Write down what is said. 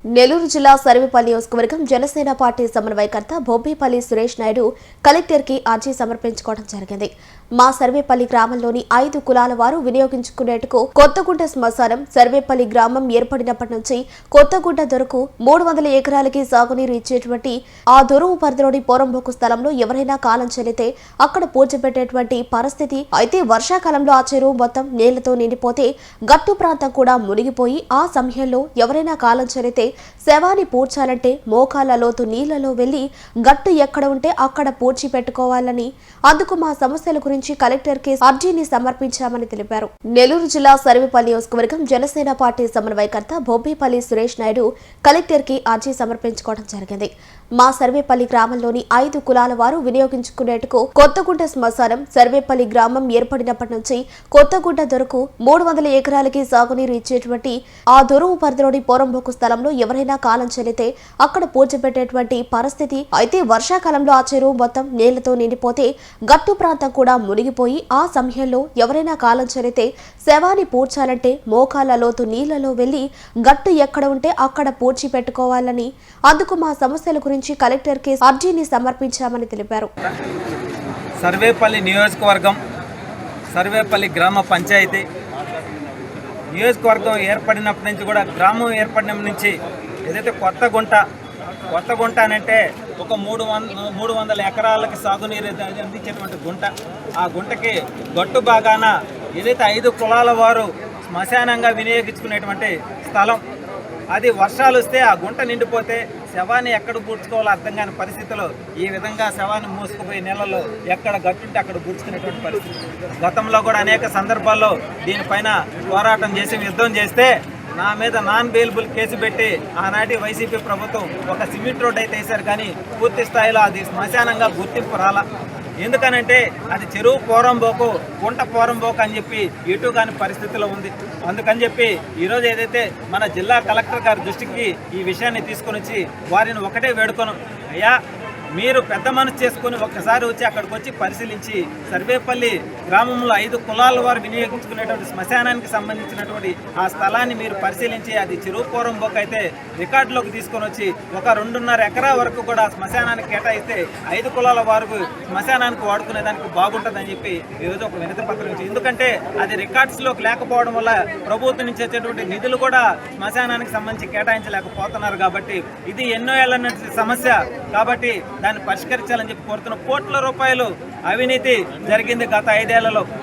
నెల్లూరు జిల్లా సర్వేపల్లి నియోజకవర్గం జనసేన పార్టీ సమన్వయకర్త బొబ్బేపల్లి సురేష్ నాయుడు కలెక్టర్ కి అర్జీ సమర్పించుకోవడం జరిగింది. మా సర్వేపల్లి గ్రామంలోని 5 కులాల వారు వినియోగించుకునేందుకు కొత్తగుంట శ్మశానం సర్వేపల్లి గ్రామం ఏర్పడినప్పటి నుంచి కొత్తగుంట దొరకు 300 ఎకరాలకి సాగునీరు ఇచ్చేటువంటి ఆ దొరువు పరిధిలోని పోరంబోకు స్థలంలో ఎవరైనా కాలం చెల్లితే అక్కడ పూజ పెట్టేటువంటి పరిస్థితి. అయితే వర్షాకాలంలో ఆ చెరువు మొత్తం నీళ్లతో నిండిపోతే గట్టు ప్రాంతం కూడా మునిగిపోయి ఆ సమయంలో ఎవరైనా కాలం చెల్లితే శవాన్ని పూడ్చాలంటే మోకాళ్ల లోతు నీళ్లలో వెళ్లి గట్టు ఎక్కడ ఉంటే అక్కడ పూడ్చి పెట్టుకోవాలని, అందుకు మా సమస్యల గురించి కలెక్టర్ కి అర్జీని సమర్పించామని తెలిపారు. నెల్లూరు జిల్లా సర్వేపల్లి నియోజకవర్గం జనసేన పార్టీ సమన్వయకర్త బొబ్బేపల్లి సురేష్ నాయుడు కలెక్టర్ కి అర్జీ సమర్పించుకోవడం జరిగింది. మా సర్వేపల్లి గ్రామంలోని 5 కులాల వారు వినియోగించుకునేందుకు కొత్తగుంట శ్మశానం సర్వేపల్లి గ్రామం ఏర్పడినప్పటి నుంచి కొత్తగుంట దొరకు 300 ఎకరాలకి సాగునీరు ఇచ్చేటువంటి ఆ దొరువు పరిధిలోని పోరంబోకు స్థలంలో ఎవరైనా కాలం చెల్లితే అక్కడ పూజ పెట్టేటువంటి పరిస్థితి. అయితే వర్షాకాలంలో ఆ చెరువు మొత్తం నీళ్లతో నిండిపోతే గట్టు ప్రాంతం కూడా మునిగిపోయి ఆ సమయంలో ఎవరైనా కాలం చెల్లితే శవాన్ని పూడ్చాలంటే మోకాళ్ల లోతు నీళ్లలో వెళ్లి గట్టు ఎక్కడ ఉంటే అక్కడ పూడ్చి పెట్టుకోవాలని, అందుకు మా సమస్యల గురించి కలెక్టర్ కి అర్జీని సమర్పించామని తెలిపారు. సర్వేపల్లి నియోజకవర్గం సర్వేపల్లి గ్రామ పంచాయతీ నియోజకవర్గం ఏర్పడినప్పటి నుంచి కూడా గ్రామం ఏర్పడినప్పటి నుంచి ఏదైతే కొత్త గుంట అనంటే ఒక 300 ఎకరాలకి సాగునీరు అందించేటువంటి గుంట. ఆ గుంటకి గట్టు భాగాన ఏదైతే 5 కులాల వారు శ్మశానంగా వినియోగించుకునేటువంటి స్థలం. అది వర్షాలు వస్తే ఆ గుంట నిండిపోతే శవాన్ని ఎక్కడ పూడ్చుకోవాలో అర్థం కాని పరిస్థితిలో ఈ విధంగా శవాన్ని మూసుకుపోయి నీళ్ళలో ఎక్కడ గట్టుంటే అక్కడ పూడ్చుకునేటువంటి పరిస్థితి. గతంలో కూడా అనేక సందర్భాల్లో దీనిపైన పోరాటం చేసి యుద్ధం చేస్తే నా మీద నాన్ బెయిలబుల్ కేసు పెట్టి ఆనాటి వైసీపీ ప్రభుత్వం ఒక సిమెంట్ రోడ్ అయితే వేశారు, కానీ పూర్తి స్థాయిలో అది శ్మశానంగా గుర్తింపు రాలా. ఎందుకనంటే అది చెరువు పోరంబోకు గుంట పోరంబోకు అని చెప్పి ఎటు కాని పరిస్థితిలో ఉంది. అందుకని చెప్పి ఈరోజు ఏదైతే మన జిల్లా కలెక్టర్ గారి దృష్టికి ఈ విషయాన్ని తీసుకొని వచ్చి వారిని ఒకటే వేడుకొను, అయ్యా మీరు పెద్ద మనసు చేసుకుని ఒక్కసారి వచ్చి అక్కడికి వచ్చి పరిశీలించి సర్వేపల్లి గ్రామంలో 5 కులాల వారు వినియోగించుకునేటువంటి శ్మశానానికి సంబంధించినటువంటి ఆ స్థలాన్ని మీరు పరిశీలించి అది చెరువు పోరంబోకు అయితే రికార్డులోకి తీసుకొని వచ్చి ఒక 2.5 ఎకరా వరకు కూడా శ్మశానానికి కేటాయిస్తే 5 కులాల వారు శ్మశానానికి వాడుకునే దానికి బాగుంటుందని చెప్పి ఈరోజు ఒక వినతి పత్రం ఇచ్చి, ఎందుకంటే అది రికార్డ్స్లోకి లేకపోవడం వల్ల ప్రభుత్వం నుంచి వచ్చేటువంటి నిధులు కూడా శ్మశానానికి సంబంధించి కేటాయించలేకపోతున్నారు. కాబట్టి ఇది ఎన్నో ఏళ్ల సమస్య. కాబట్టి దాన్ని పరిష్కరించాలని చెప్పి కోరుతున్న కోట్ల రూపాయలు అవినీతి జరిగింది గత 5 ఏళ్లలో.